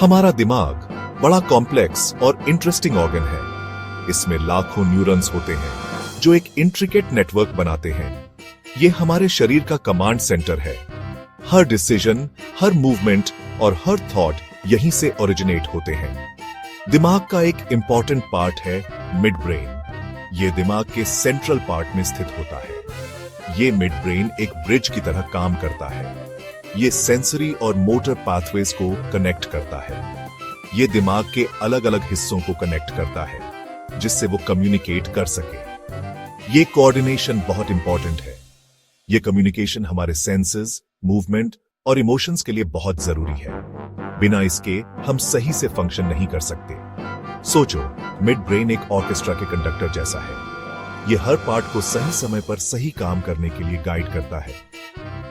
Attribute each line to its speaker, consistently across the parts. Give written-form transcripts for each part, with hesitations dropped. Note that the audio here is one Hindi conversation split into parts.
Speaker 1: हमारा दिमाग बड़ा कॉम्प्लेक्स और इंटरेस्टिंग ऑर्गन है। इसमें लाखों न्यूरॉन्स होते हैं जो एक इंट्रिकेट नेटवर्क बनाते हैं। ये हमारे शरीर का कमांड सेंटर है। हर डिसीजन, हर मूवमेंट और हर थॉट यहीं से ओरिजिनेट होते हैं। दिमाग का एक इंपॉर्टेंट पार्ट है मिड ब्रेन। ये दिमाग के सेंट्रल पार्ट में स्थित होता है। ये मिड ब्रेन एक ब्रिज की तरह काम करता है। ये सेंसरी और मोटर पाथवेज को कनेक्ट करता है। ये दिमाग के अलग अलग हिस्सों को कनेक्ट करता है जिससे वो कम्युनिकेट कर सके। ये कोऑर्डिनेशन बहुत इंपॉर्टेंट है। ये कम्युनिकेशन हमारे सेंसेस, मूवमेंट और इमोशंस के लिए बहुत जरूरी है। बिना इसके हम सही से फंक्शन नहीं कर सकते। सोचो, मिड ब्रेन एक ऑर्केस्ट्रा के कंडक्टर जैसा है। ये हर पार्ट को सही समय पर सही काम करने के लिए गाइड करता है।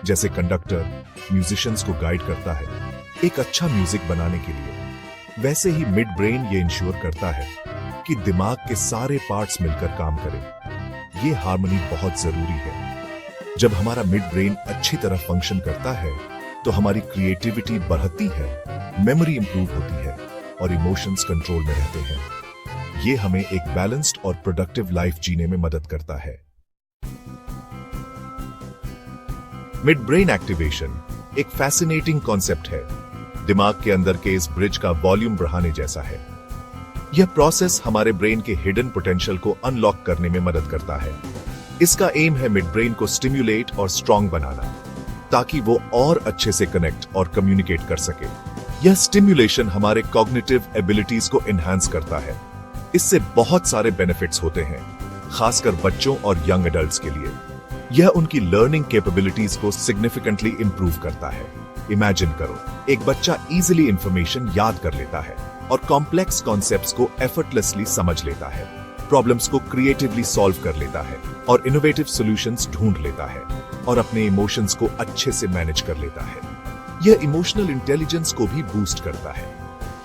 Speaker 1: जैसे कंडक्टर म्यूजिशियंस को गाइड करता है एक अच्छा म्यूजिक बनाने के लिए, वैसे ही मिड ब्रेन ये इंश्योर करता है कि दिमाग के सारे पार्ट्स मिलकर काम करें। ये हार्मनी बहुत जरूरी है। जब हमारा मिड ब्रेन अच्छी तरह फंक्शन करता है तो हमारी क्रिएटिविटी बढ़ती है, मेमोरी इंप्रूव होती है और इमोशंस कंट्रोल में रहते हैं। ये हमें एक बैलेंस्ड और प्रोडक्टिव लाइफ जीने में मदद करता है। मिड ब्रेन एक्टिवेशन एक फैसिनेटिंग कॉन्सेप्ट है। दिमाग के अंदर के इस ब्रिज का वॉल्यूम बढ़ाने जैसा है। यह प्रोसेस हमारे ब्रेन के हिडन पोटेंशियल को अनलॉक करने में मदद करता है। इसका एम है मिड ब्रेन को स्टिम्युलेट और स्ट्रांग बनाना ताकि वो और अच्छे से कनेक्ट और कम्युनिकेट कर सके। यह स्टिम्युलेशन हमारे कॉग्निटिव एबिलिटीज को एनहांस करता है। इससे बहुत सारे बेनिफिट्स होते हैं, खासकर बच्चों और यंग एडल्ट्स के लिए। यह उनकी लर्निंग कैपेबिलिटीज को सिग्निफिकेंटली इंप्रूव करता है। इमेजिन करो, एक बच्चा इजीली इंफॉर्मेशन याद कर लेता है और कॉम्प्लेक्स कॉन्सेप्ट्स को एफर्टलेसली समझ लेता है, प्रॉब्लम्स को क्रिएटिवली सॉल्व कर लेता है और इनोवेटिव सॉल्यूशंस ढूंढ लेता है और अपने इमोशंस को अच्छे से मैनेज कर लेता है। यह इमोशनल इंटेलिजेंस को भी बूस्ट करता है।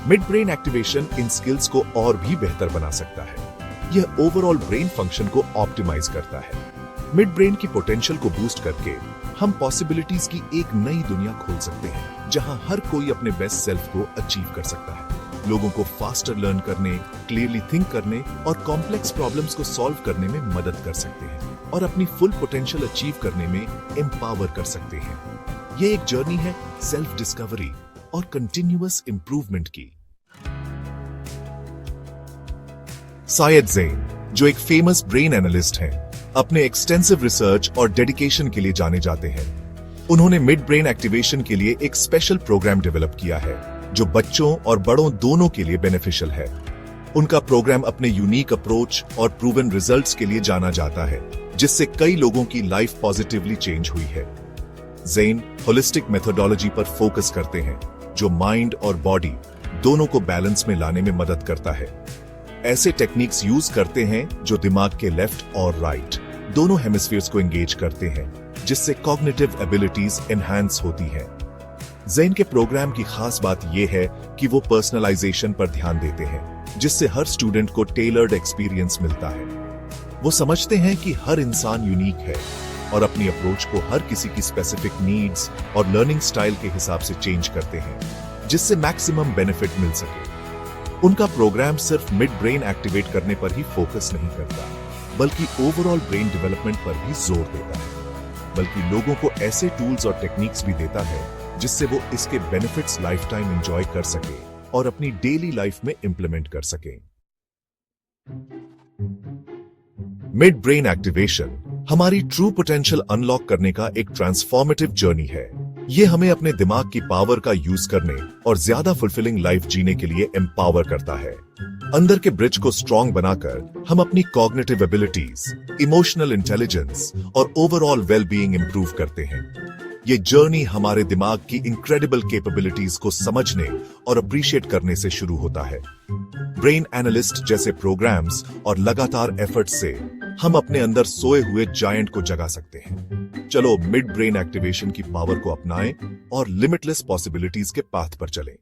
Speaker 1: मिड ब्रेन एक्टिवेशन इन स्किल्स को और भी बेहतर बना सकता है। यह ओवरऑल ब्रेन फंक्शन को ऑप्टिमाइज करता है। मिड ब्रेन की पोटेंशियल को बूस्ट करके हम पॉसिबिलिटीज की एक नई दुनिया खोल सकते हैं जहां हर कोई अपने बेस्ट सेल्फ को अचीव कर सकता है। लोगों को फास्टर लर्न करने, क्लियरली थिंक करने और कॉम्प्लेक्स प्रॉब्लम्स को सॉल्व करने में मदद कर सकते हैं और अपनी फुल पोटेंशियल अचीव करने में एम्पावर कर सकते हैं। यह एक जर्नी है सेल्फ डिस्कवरी और कंटिन्यूअस इंप्रूवमेंट की। सायद ज़ेन, जो एक फेमस ब्रेन एनालिस्ट हैं, अपने एक्सटेंसिव रिसर्च और डेडिकेशन के लिए जाने जाते हैं। उन्होंने मिड ब्रेन एक्टिवेशन के लिए एक स्पेशल प्रोग्राम डेवलप किया है जो बच्चों और बड़ों दोनों के लिए बेनिफिशियल है। उनका प्रोग्राम अपने यूनिक अप्रोच और प्रूवन रिजल्ट्स के लिए जाना जाता है, जिससे कई लोगों की लाइफ पॉजिटिवली चेंज हुई है। ज़ेन होलिस्टिक मेथोडोलॉजी पर फोकस करते हैं जो माइंड और बॉडी दोनों को बैलेंस में लाने में मदद करता है। ऐसे टेक्निक्स यूज करते हैं जो दिमाग के लेफ्ट और राइट दोनों हेमिस्फीयर्स को एंगेज करते हैं, जिससे कॉग्निटिव एबिलिटीज एनहांस होती हैं। ज़ेन के प्रोग्राम की खास बात यह है कि वो पर्सनलाइजेशन पर ध्यान देते हैं, जिससे हर स्टूडेंट को टेलर्ड एक्सपीरियंस मिलता है। वो समझते हैं कि हर इंसान यूनिक है और अपनी अप्रोच को हर किसी की स्पेसिफिक नीड्स और लर्निंग स्टाइल के हिसाब से चेंज करते हैं, जिससे मैक्सिमम बेनिफिट मिल सके। उनका प्रोग्राम सिर्फ मिड ब्रेन एक्टिवेट करने पर ही फोकस नहीं करता, बल्कि ओवरऑल ब्रेन डेवलपमेंट पर भी जोर देता है। बल्कि लोगों को ऐसे टूल्स और टेक्निक्स भी देता है जिससे वो इसके बेनिफिट्स लाइफ टाइम एंजॉय कर सके और अपनी डेली लाइफ में इंप्लीमेंट कर सके। मिड ब्रेन एक्टिवेशन हमारी ट्रू पोटेंशियल अनलॉक करने का एक ट्रांसफॉर्मेटिव जर्नी है। ये हमें अपने दिमाग की पावर का यूज करने और ज्यादा फुलफिलिंग लाइफ जीने के लिए एम्पावर करता है। अंदर के ब्रिज को स्ट्रांग बनाकर हम अपनी कॉग्निटिव एबिलिटीज, इमोशनल इंटेलिजेंस और ओवरऑल वेलबीइंग इंप्रूव करते हैं। ये जर्नी हमारे दिमाग की इनक्रेडिबल कैपेबिलिटीज को समझने और अप्रिशिएट करने से शुरू होता है। ब्रेन एनालिस्ट जैसे प्रोग्राम्स और लगातार एफर्ट से हम अपने अंदर सोए हुए जायंट को जगा सकते हैं। चलो मिड ब्रेन एक्टिवेशन की पावर को अपनाएं और लिमिटलेस पॉसिबिलिटीज के पाथ पर चलें।